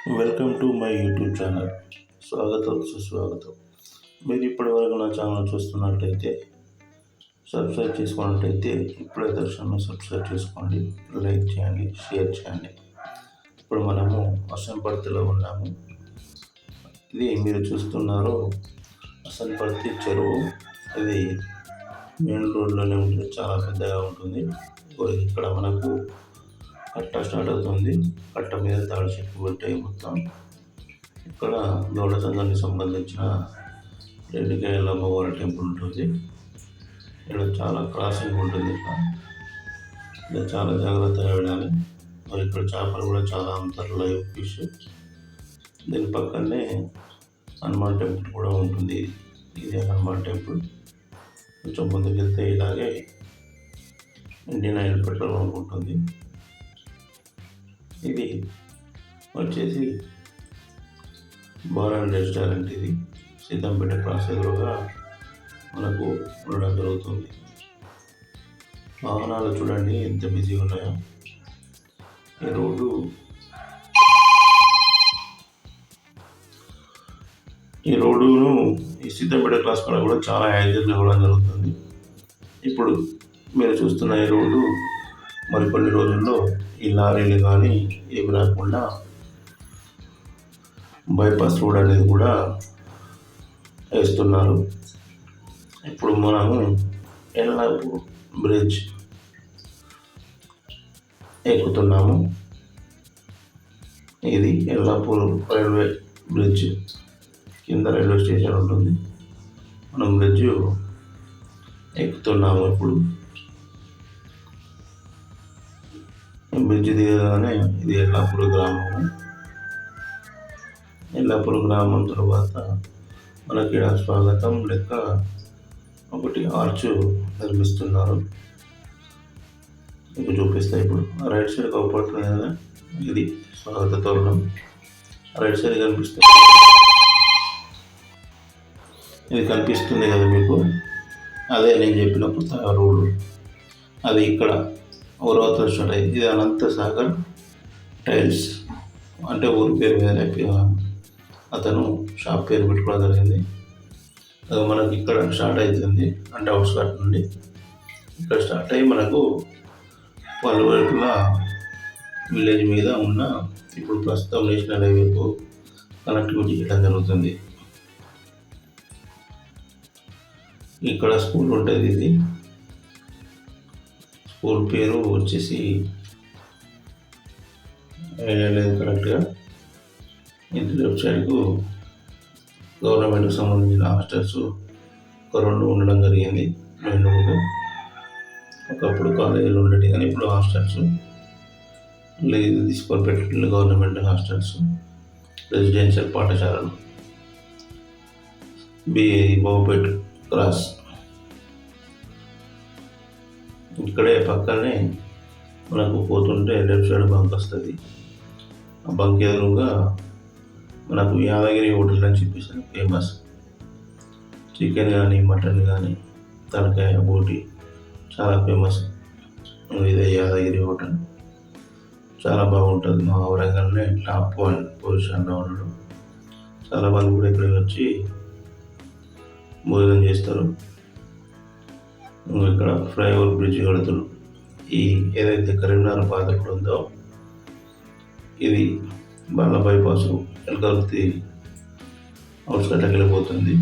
Welcome to my YouTube channel. స్వాగతం సుస్వాగతం. మీరు ఇప్పటివరకు నా ఛానల్ చూస్తున్నట్లయితే సబ్స్క్రైబ్ చేసుకున్నట్లయితే ఇప్పుడే దర్శనం సబ్స్క్రైబ్ చేసుకోండి, లైక్ చేయండి, షేర్ చేయండి. ఇప్పుడు మనము అసన్పర్తిలో ఉన్నాము. ఇది మీరు చూస్తున్నారు అసన్పర్తి చెరువు. ఇది మెయిన్ రోడ్లోనే ఉంటుంది, చాలా పెద్దగా ఉంటుంది. ఇక్కడ మనకు కట్ట స్టార్ట్ అవుతుంది. కట్ట మీద తాడి చెట్లు ఉంటాయి మొత్తం. ఇక్కడ గౌడ సంఘానికి సంబంధించిన రెడ్డికాయల అమ్మవారి టెంపుల్ ఉంటుంది. ఇక్కడ చాలా క్రాసింగ్ ఉంటుంది. ఇక్కడ చాలా జాగ్రత్తగా వెళ్ళాలి. మరి ఇక్కడ చేపలు కూడా చాలా అమ్ముతారు, లైవ్ ఫిష్. దీని పక్కనే హనుమాన్ టెంపుల్ కూడా ఉంటుంది. ఇదే హనుమాన్ టెంపుల్. కొంచెం ముందుకు వెళ్తే ఇలాగే ఇండియన్ ఆయిల్ పెట్రోల్ బంక్ ఉంటుంది. ఇది వచ్చేసి బార్ అండ్ రెస్టారెంట్. ఇది సీతంపేట క్రాస్ ఎదురుగా మనకు ఉండడం జరుగుతుంది. వాహనాలు చూడండి ఎంత బిజీగా ఉన్నాయో. ఈ రోడ్డును ఈ సీతంపేట క్రాస్ కూడా చాలా యాక్సిడెంట్లు ఇవ్వడం జరుగుతుంది. ఇప్పుడు మీరు చూస్తున్న ఈ రోడ్డు మరికొన్ని రోజుల్లో ఈ లారీలు కానీ ఏమి రాకుండా బైపాస్ రోడ్ అనేది కూడా వేస్తున్నారు. ఇప్పుడు మనము ఎల్లాపూర్ బ్రిడ్జ్ ఎక్కుతున్నాము. ఇది ఎల్లాపూర్ రైల్వే బ్రిడ్జ్ కింద రైల్వే స్టేషన్ ఉంటుంది. మనం బ్రిడ్జ్ ఎక్కుతున్నాము. ఇప్పుడు బ్రిడ్జ్ దిగగానే ఇది ఎల్లాపూర్ గ్రామము. ఎల్లాపూర్ గ్రామం తర్వాత మనకి స్వాగతం లెక్క ఒకటి ఆర్చ్ నిర్మిస్తున్నారు. మీకు చూపిస్తాయి. ఇప్పుడు రైట్ సైడ్ కవపడుతుంది కదా, ఇది స్వాగత తోరణం. రైట్ సైడ్ కనిపిస్తుంది, ఇది కనిపిస్తుంది కదా మీకు. అదే నేను చెప్పినప్పుడు రోడ్డు అది ఇక్కడ ఊరవతల స్టార్ట్ అయింది. ఇది అనంత సాగర్ టైల్స్ అంటే ఊరి పేరు వేరే అతను షాప్ పేరు పెట్టుకోవడం జరిగింది. అది మనకి ఇక్కడ స్టార్ట్ అవుతుంది, అంటే అవుట్స్కట్ నుండి ఇక్కడ స్టార్ట్ అయ్యి మనకు పలు వైపులా విలేజ్ మీద ఉన్న ఇప్పుడు ప్రస్తుతం నేషనల్ హైవేకు కనెక్టివిటీ చేయడం జరుగుతుంది. ఇక్కడ స్కూల్ ఉంటుంది. ఇది స్కూల్ పేరు వచ్చేసి లేదు కరెక్ట్గా. ఇది లెఫ్ట్ సైడ్కు గవర్నమెంట్కి సంబంధించిన హాస్టల్స్ ఒక 2 ఉండడం జరిగింది. మెయిన్ రోడ్డు ఒకప్పుడు కాలేజీలు ఉండేవి, కానీ ఇప్పుడు హాస్టల్స్ లేదు తీసుకొని పెట్టిన గవర్నమెంట్ హాస్టల్స్, రెసిడెన్షియల్ పాఠశాలలు. బాబుపేట క్రాస్ ఇక్కడే పక్కనే మనకు పోతుంటే లెఫ్ట్ సైడ్ బంక్ వస్తుంది. ఆ బంక్ ఎదురుగా మనకు యాదగిరి హోటల్ అని చెప్పేసి ఫేమస్. చికెన్ కానీ మటన్ కానీ తలకాయ బోటి చాలా ఫేమస్. ఇదే యాదగిరి హోటల్, చాలా బాగుంటుంది. మా వరంగల్నే టాప్ 1 పొజిషన్లో ఉండడం. చాలామంది కూడా ఇక్కడికి వచ్చి భోజనం చేస్తారు. ఇక్కడ ఫ్లైఓవర్ బ్రిడ్జ్ కడుతున్నారు. ఈ ఏదైతే కరీంనగర్ పాత ఉందో ఇది బాల బైపాస్ ఎల్కర్తి అవుట్స్కట్లకి వెళ్ళిపోతుంది.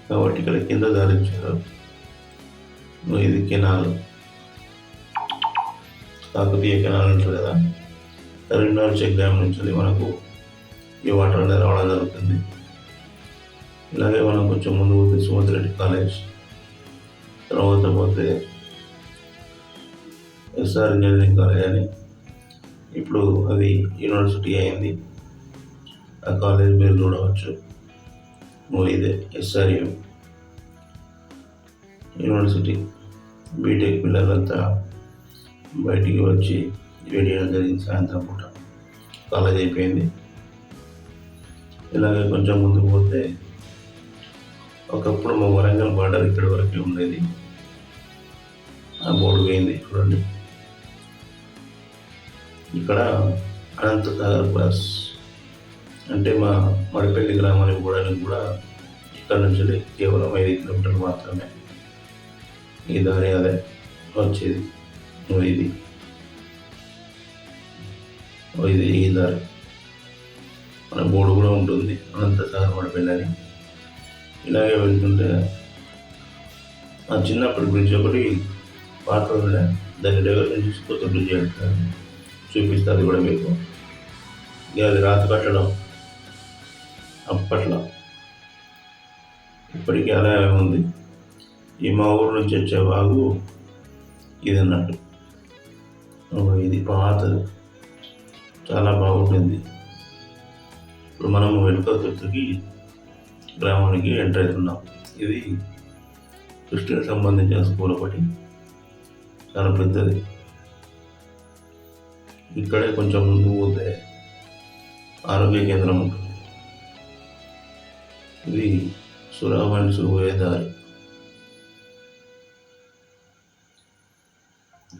కాబట్టి ఇక్కడ కింద ధారించారు. ఇది కెనాల్, కాకతీయ కెనాల్ ఉంటుంది కదా, కరీంనగర్ చెక్ డ్యామ్ నుంచి మనకు ఈ వాటర్ అనేది రావడం జరుగుతుంది. ఇలాగే మనం కొంచెం ముందు పోతే సుమతిరెడ్డి కాలేజ్, తర్వాత పోతే ఎస్ఆర్ ఇంజనీరింగ్ కాలేజ్ అని ఇప్పుడు అది యూనివర్సిటీ అయింది. ఆ కాలేజ్ మీరు చూడవచ్చు. ఇదే ఎస్ఆర్యు యూనివర్సిటీ. బీటెక్ పిల్లలంతా బయటికి వచ్చి వేడి చేయడం జరిగింది. సాయంత్రం పూట కాలేజ్ అయిపోయింది. ఇలాగే కొంచెం ముందుకు పోతే ఒకప్పుడు మా వరంగల్ బార్డర్ ఇక్కడి వరకే ఉండేది. ఆ బోర్డు పోయింది చూడండి. ఇక్కడ అనంతసాగర్ క్రాస్ అంటే మా మడిపల్లి గ్రామానికి పోవడానికి కూడా ఇక్కడ నుంచి కేవలం 5 కిలోమీటర్లు మాత్రమే ఈ దారి అదే వచ్చేది. ఇది ఇది ఈ దారి మన బోర్డు కూడా ఉంటుంది, అనంతసాగర్ మడిపల్లి అని. ఇలాగే వెళ్తుంటే నా చిన్నప్పటి బ్రిడ్జ్ ఒకటి పాత ఉండే, దాన్ని డెవలప్మెంట్ చేసి కొత్త బ్రిడ్జ్ అంటారు, చూపిస్తుంది కూడా మీకు. ఇక అది రాతి కట్టడం అప్పట్లో, ఇప్పటికీ అలాగే ఉంది. ఈ మా ఊరు నుంచి వచ్చే వాగు ఇది అన్నట్టు. ఇది పాతది, చాలా బాగుంటుంది. ఇప్పుడు మనము వెనుకతుర్తికి గ్రామానికి ఎంటర్ అవుతున్నాం. ఇది క్రిస్టియన్ సంబంధించిన స్కూల్ ఒకటి, చాలా పెద్దది. ఇక్కడే కొంచెం ముందు పోతే ఆరోగ్య కేంద్రం ఉంటుంది. ఇది సురావన్స్ పోయే దారి.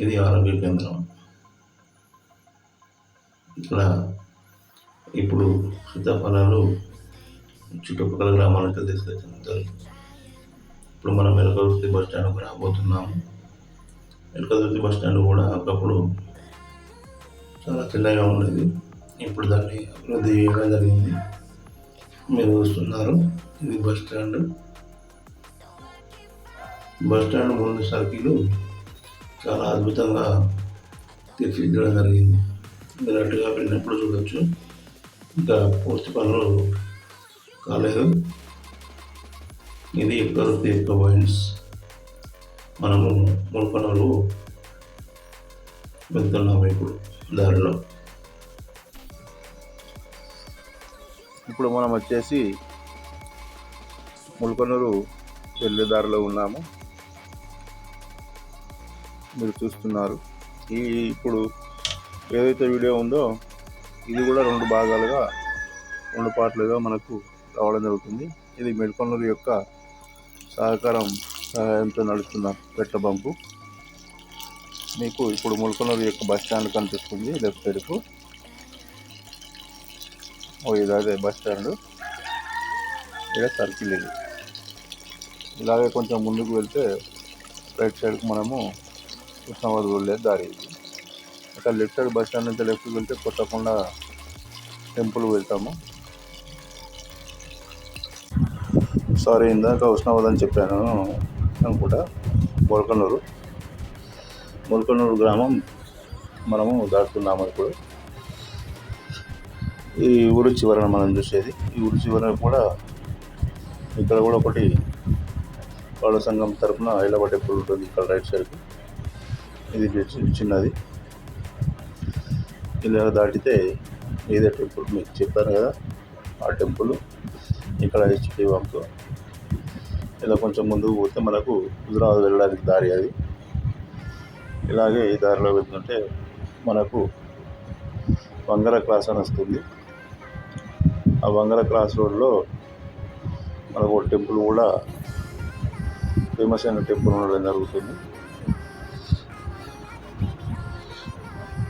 ఇది ఆరోగ్య కేంద్రం. ఇక్కడ ఇప్పుడు సీతాఫలాలు చుట్టుపక్కల గ్రామాలకు తీసుకొచ్చారు. ఇప్పుడు మనం వెనుకతుర్తి బస్ స్టాండ్కి రాబోతున్నాము. వెనుకతుర్తి బస్ స్టాండ్ కూడా ఒకప్పుడు చాలా చిన్నగా ఉండేది, ఇప్పుడు దాన్ని అభివృద్ధి చేయడం జరిగింది. మీరు చూస్తున్నారు, ఇది బస్ స్టాండ్. బస్ స్టాండ్ ముందు సర్కిల్ చాలా అద్భుతంగా తీర్చిదిద్దడం జరిగింది. మీరు అటుగా వెళ్ళినప్పుడు చూడవచ్చు. ఇంకా పూర్తి పనులు కాలేదు. ఇది కరుప్తి యొక్క వైన్స్. మనము ముల్కనూరు వెళ్తున్నాము ఇప్పుడు దారిలో. ఇప్పుడు మనం వచ్చేసి ముల్కనూరు వెళ్ళే దారిలో ఉన్నాము, మీరు చూస్తున్నారు. ఇప్పుడు ఏదైతే వీడియో ఉందో ఇది కూడా 2 భాగాలుగా 2 పార్ట్లుగా మనకు రావడం జరుగుతుంది. ఇది ముల్కనూరు యొక్క సహాయంతో నడుస్తున్న పెట్రోల్ బంకు. మీకు ఇప్పుడు ముల్కనూరు యొక్క బస్ స్టాండ్ కనిపిస్తుంది లెఫ్ట్ సైడ్కు. ఇది అదే బస్ స్టాండ్, ఇక్కడ సర్కిల్ ఇది. ఇలాగే కొంచెం ముందుకు వెళ్తే రైట్ సైడ్కి మనము కృష్ణాబాద్ వెళ్ళే దారి ఇది. అక్కడ లెఫ్ట్ సైడ్ బస్ స్టాండ్ నుంచి లెఫ్ట్కి వెళ్తే కొత్తకొండ టెంపుల్ వెళ్తాము. సారీ, ఇందాక హుస్నాబాద్ అని చెప్పాను అనుకుంటా. ముల్కనూరు గ్రామం మనము దాటుతున్నాము ఇప్పుడు. ఈ ఊరు చివరన మనం చూసేది. ఈ ఊరు చివరన కూడా ఇక్కడ కూడా ఒకటి వాళ్ళ సంఘం తరఫున ఐలవ టెంపుల్ ఉంటుంది ఇక్కడ రైట్ సైడ్కి. ఇది చిన్నది. ఇలా దాటితే ఇదే టెంపుల్, మీకు చెప్పాను కదా ఆ టెంపుల్. ఇక్కడ హెచ్పి వంకు. ఇలా కొంచెం ముందుకు పోతే మనకు హుజురాబాద్ వెళ్ళడానికి దారి అది. ఇలాగే ఈ దారిలో వెళ్తుంటే మనకు వంగర క్రాస్ అని వస్తుంది. ఆ వంగర క్రాస్ రోడ్లో మనకు ఒక టెంపుల్ కూడా ఫేమస్ అయిన టెంపుల్ ఉండడం జరుగుతుంది.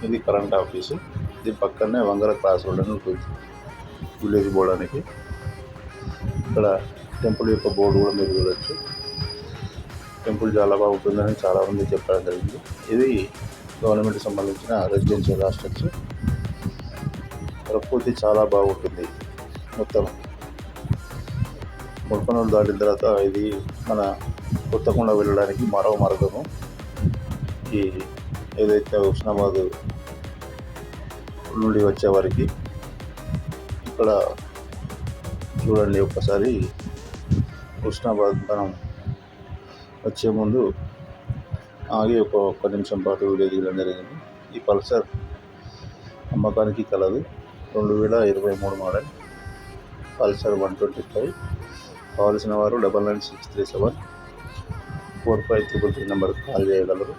ఇది కరెంట్ ఆఫీసు. ఇది పక్కనే వంగర క్రాస్ రోడ్ అని ఉంటుంది విలేజ్ పోవడానికి. ఇక్కడ టెంపుల్ యొక్క బోర్డు కూడా మీరు చూడవచ్చు. టెంపుల్ చాలా బాగుంటుందని చాలామంది చెప్పడం జరిగింది. ఇది గవర్నమెంట్కి సంబంధించిన రెసిడెన్షియల్ హాస్టల్స్. ప్రకృతి చాలా బాగుంటుంది. మొత్తం ముల్కనూరు దాటిన తర్వాత ఇది మన కొత్తకొండ వెళ్ళడానికి మరో మార్గము. ఈ ఏదైతే హుస్నాబాద్ నుండి వచ్చేవారికి ఇక్కడ చూడండి ఒక్కసారి. హుస్నాబాద్ మనం వచ్చే ముందు ఆగి ఒక్క నిమిషం పాటు వీడియో తీయడం జరిగింది. ఈ పల్సర్ అమ్మకానికి కలదు. 2023 మోడల్ పల్సర్ 125. కావాల్సిన వారు 9963745333 నెంబర్కి కాల్ చేయగలరు.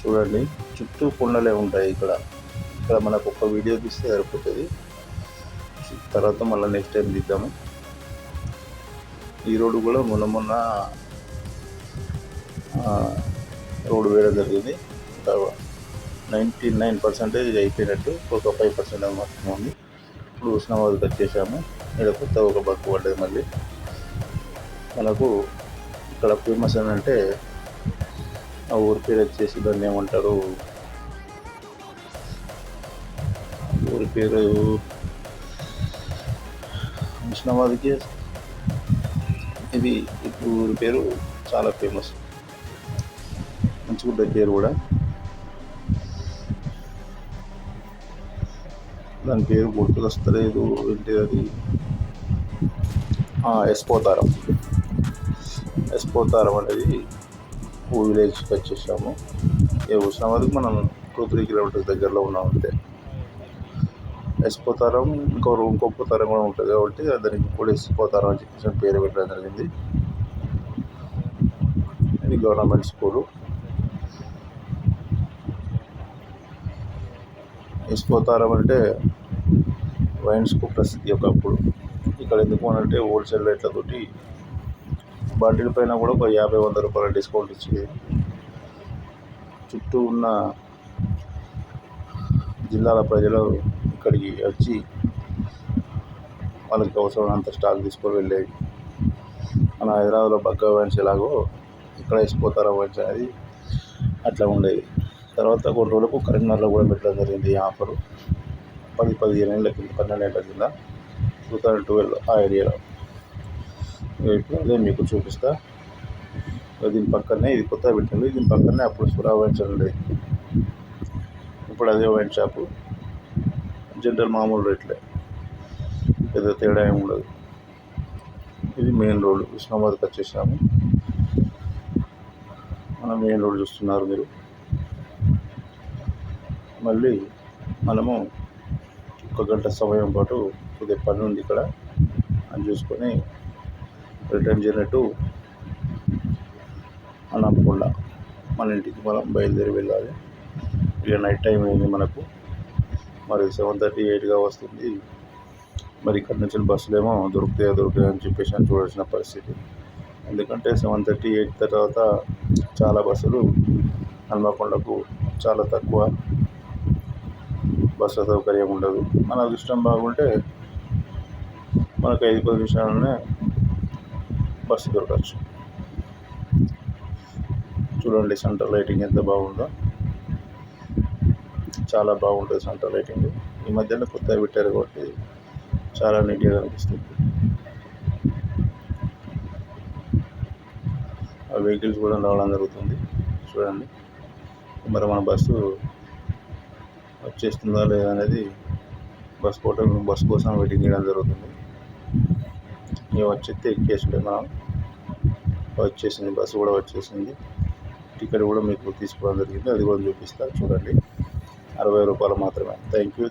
చూడండి, చుట్టూ కొండలే ఉంటాయి ఇక్కడ. మనకు ఒక వీడియో తీస్తే సరిపోతుంది, తర్వాత మళ్ళీ నెక్స్ట్ టైం తీద్దాము. ఈ రోడ్డు కూడా మొన్న రోడ్డు వేయడం జరిగింది. ఇంకా 99% అయిపోయినట్టు, ఒక 5% మాత్రమే ఉంది. ఇప్పుడు హుస్నాబాద్కి వచ్చేసాము. ఇక్కడ కొత్త ఒక బస్సు పడ్డది. మళ్ళీ మనకు ఇక్కడ ఫేమస్ ఏంటంటే ఆ ఊరి పేరు వచ్చేసి దాన్ని ఏమంటారు, ఊరి పేరు హుస్నాబాద్కి ఇది ఊరి పేరు చాలా ఫేమస్, మంచిగా పేరు కూడా. దాని పేరు గుర్తుకొస్తలేదు, ఏంటి అది, ఎస్పోతారం. ఎస్పోతారం అనేది విలేజ్కి వచ్చేసాము. హుస్నాబాద్కి మనం 2-3 కిలోమీటర్స్ దగ్గరలో ఉన్నాం అంతే. ఎస్పోతారం ఇంకో పోతారం కూడా ఉంటుంది కాబట్టి దానికి కూడా ఎస్పోతారం అని చెప్పేసి పేరు పెట్టడం జరిగింది. ఇది గవర్నమెంట్ స్కూలు. ఎస్పోతారం అంటే వైన్స్కు ప్రసిద్ధి ఒకప్పుడు. ఇక్కడ ఎందుకు అంటే హోల్సేల్ రేట్లతోటి బాటిల్ పైన కూడా ఒక 50-100 రూపాయల డిస్కౌంట్ ఇచ్చేది. చుట్టూ ఉన్న జిల్లాల ప్రజలు ఇక్కడికి వచ్చి వాళ్ళకి అవసరమైనంత స్టాక్ తీసుకొని వెళ్ళేది. మన హైదరాబాద్లో బగ్గా వైన్స్ ఎలాగో ఇక్కడ ఎస్పోతారం వైన్స్ అనేది అట్లా ఉండేది. తర్వాత కొన్ని రోజులకు కరీంనగర్లో కూడా పెట్టడం జరిగింది ఈ ఆఫరు. 10-15 ఏళ్ళ కింద, 12 ఏళ్ళ కింద, 2012 ఆ ఏరియాలో. ఇప్పుడు అదే మీకు చూపిస్తా. దీని పక్కనే ఇది కొత్తగా పెట్టింది. దీని పక్కనే అప్పుడు సురా వైన్స్ ఉండేది. ఇప్పుడు అదే వైన్ షాపు, జనరల్ మామూలు రేట్లే, పెద్ద తేడా ఏమి ఉండదు. ఇది మెయిన్ రోడ్డు. హుస్నాబాద్కి వచ్చేసాము. మన మెయిన్ రోడ్ చూస్తున్నారు మీరు. మళ్ళీ మనము 1 గంట సమయం పాటు కొద్దిగా పని ఉంది ఇక్కడ అని చూసుకొని రిటర్న్ జర్నీ టు అన్నపకొండ, మన ఇంటికి మనం బయలుదేరి వెళ్ళాలి. ఇక నైట్ టైం అయింది మనకు. మరి 7:30-8గా వస్తుంది. మరి ఇక్కడ నుంచి బస్సులేమో దొరుకుతాయో అని చెప్పేసి చూడాల్సిన పరిస్థితి. ఎందుకంటే 7:30-8 తర్వాత చాలా బస్సులు హన్మకొండకు చాలా తక్కువ, బస్సు సౌకర్యం ఉండదు. మన అదృష్టం బాగుంటే మనకు 5-10 నిమిషాలనే బస్సు దొరకచ్చు. చూడండి సెంటర్ లైటింగ్ ఎంత బాగుందో, చాలా బాగుంటుంది సెంటర్ లైటింగ్. ఈ మధ్యలో కొత్తగా పెట్టారు కాబట్టి చాలా నీట్గా కనిపిస్తుంది. ఆ వెహికల్స్ కూడా రావడం జరుగుతుంది. చూడండి మరి మన బస్సు వచ్చేస్తుందా లేదా అనేది బస్ కోసం వెయిటింగ్ చేయడం జరుగుతుంది. ఇక వచ్చేస్తే ఎక్కేస్తుంటే మనం వచ్చేసింది, బస్సు కూడా వచ్చేసింది. టికెట్ కూడా మీకు తీసుకోవడం జరిగింది, అది కూడా చూపిస్తా చూడండి. 60 రూపాయలు మాత్రమే. Thank you.